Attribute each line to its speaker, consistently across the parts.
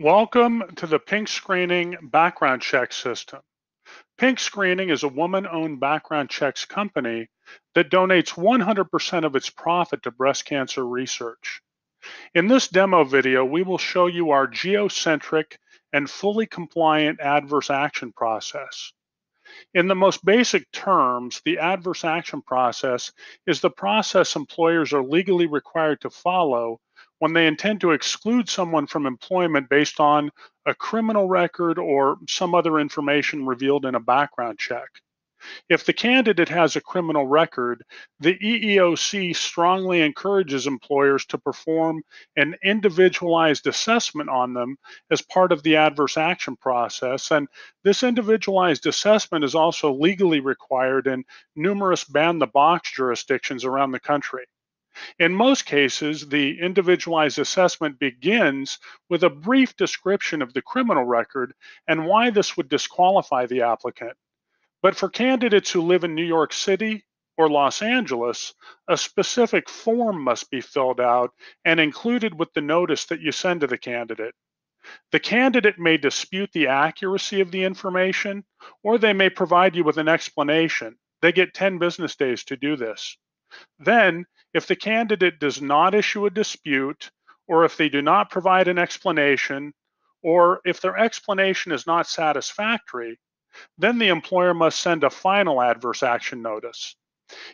Speaker 1: Welcome to the Pink Screening background check system. Pink Screening is a woman-owned background checks company that donates 100% of its profit to breast cancer research. In this demo video, we will show you our geocentric and fully compliant adverse action process. In the most basic terms, the adverse action process is the process employers are legally required to follow when they intend to exclude someone from employment based on a criminal record or some other information revealed in a background check. If the candidate has a criminal record, the EEOC strongly encourages employers to perform an individualized assessment on them as part of the adverse action process. And this individualized assessment is also legally required in numerous ban the box jurisdictions around the country. In most cases, the individualized assessment begins with a brief description of the criminal record and why this would disqualify the applicant. But for candidates who live in New York City or Los Angeles, a specific form must be filled out and included with the notice that you send to the candidate. The candidate may dispute the accuracy of the information, or they may provide you with an explanation. They get 10 business days to do this. Then, if the candidate does not issue a dispute, or if they do not provide an explanation, or if their explanation is not satisfactory, then the employer must send a final adverse action notice.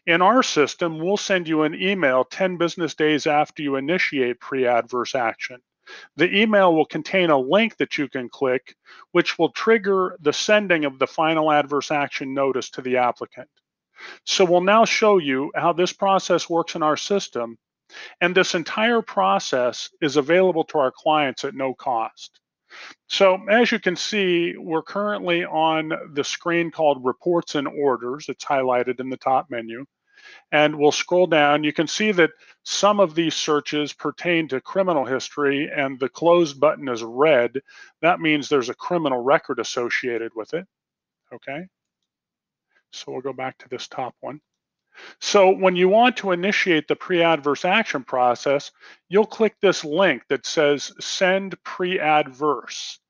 Speaker 1: In our system, we'll send you an email 10 business days after you initiate pre-adverse action. The email will contain a link that you can click, which will trigger the sending of the final adverse action notice to the applicant. So we'll now show you how this process works in our system, and this entire process is available to our clients at no cost. So as you can see, we're currently on the screen called Reports and Orders. It's highlighted in the top menu. And we'll scroll down. You can see that some of these searches pertain to criminal history, and the closed button is red. That means there's a criminal record associated with it. Okay. So we'll go back to this top one. So when you want to initiate the pre-adverse action process, you'll click this link that says Send Pre-Adverse.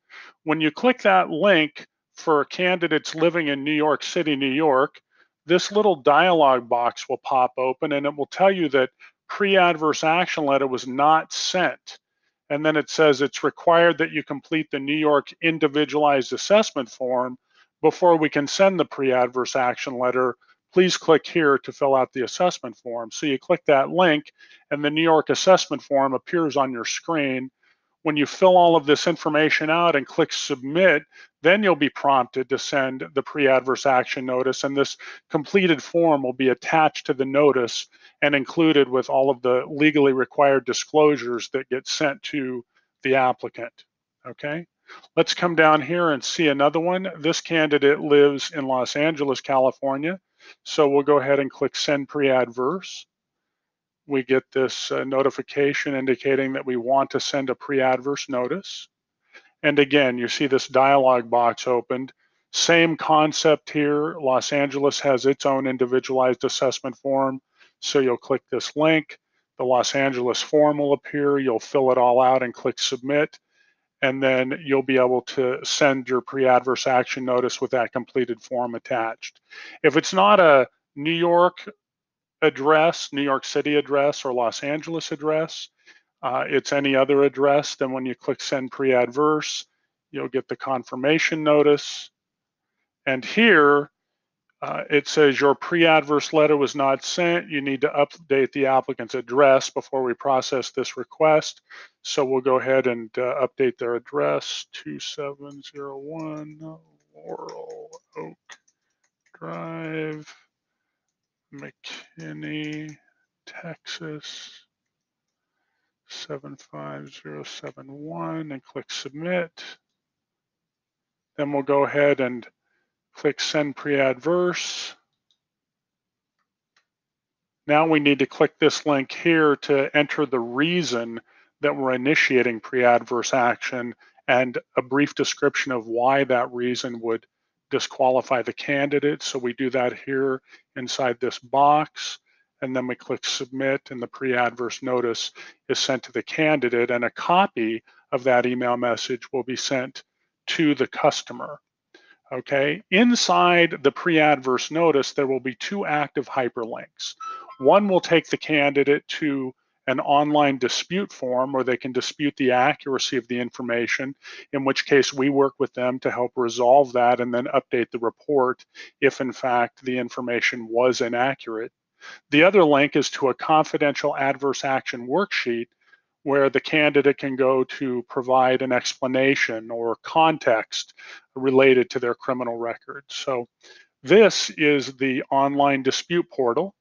Speaker 1: When you click that link for candidates living in New York City, New York, this little dialog box will pop open and it will tell you that pre-adverse action letter was not sent. And then it says it's required that you complete the New York individualized assessment form before we can send the pre-adverse action letter. Please click here to fill out the assessment form. So you click that link and the New York assessment form appears on your screen. When you fill all of this information out and click submit, then you'll be prompted to send the pre-adverse action notice, and this completed form will be attached to the notice and included with all of the legally required disclosures that get sent to the applicant. Okay, let's come down here and see another one. This candidate lives in Los Angeles, California, so we'll go ahead and click send pre-adverse. We get this notification indicating that we want to send a pre-adverse notice. And again, you see this dialog box opened. Same concept here. Los Angeles has its own individualized assessment form. So you'll click this link. The Los Angeles form will appear. You'll fill it all out and click submit. And then you'll be able to send your pre-adverse action notice with that completed form attached. If it's not a New York address, New York City address, or Los Angeles address, it's any other address, then when you click send pre-adverse, you'll get the confirmation notice. And here it says your pre-adverse letter was not sent. You need to update the applicant's address before we process this request. So we'll go ahead and update their address, 2701 Laurel Oak Drive, McKinney, Texas 75071, and click submit. Then we'll go ahead and click send pre-adverse. Now we need to click this link here to enter the reason that we're initiating pre-adverse action and a brief description of why that reason would disqualify the candidate. So we do that here inside this box, and then we click submit, and the pre-adverse notice is sent to the candidate, and a copy of that email message will be sent to the customer. Okay, inside the pre-adverse notice, there will be two active hyperlinks. One will take the candidate to an online dispute form where they can dispute the accuracy of the information, in which case we work with them to help resolve that and then update the report if in fact the information was inaccurate. The other link is to a confidential adverse action worksheet where the candidate can go to provide an explanation or context related to their criminal records. So this is the online dispute portal.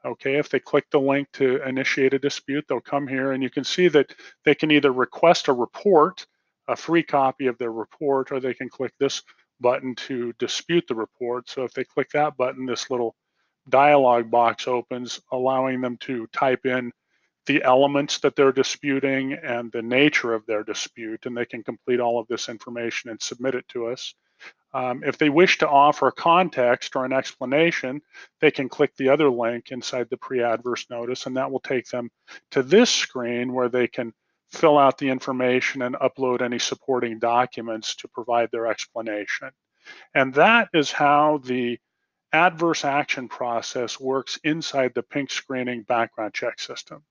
Speaker 1: Okay, if they click the link to initiate a dispute, they'll come here and you can see that they can either request a report, a free copy of their report, or they can click this button to dispute the report. So if they click that button, this little dialog box opens, allowing them to type in the elements that they're disputing and the nature of their dispute, and they can complete all of this information and submit it to us. If they wish to offer context or an explanation, they can click the other link inside the pre-adverse notice, and that will take them to this screen where they can fill out the information and upload any supporting documents to provide their explanation. And that is how the adverse action process works inside the Pink Screening background check system.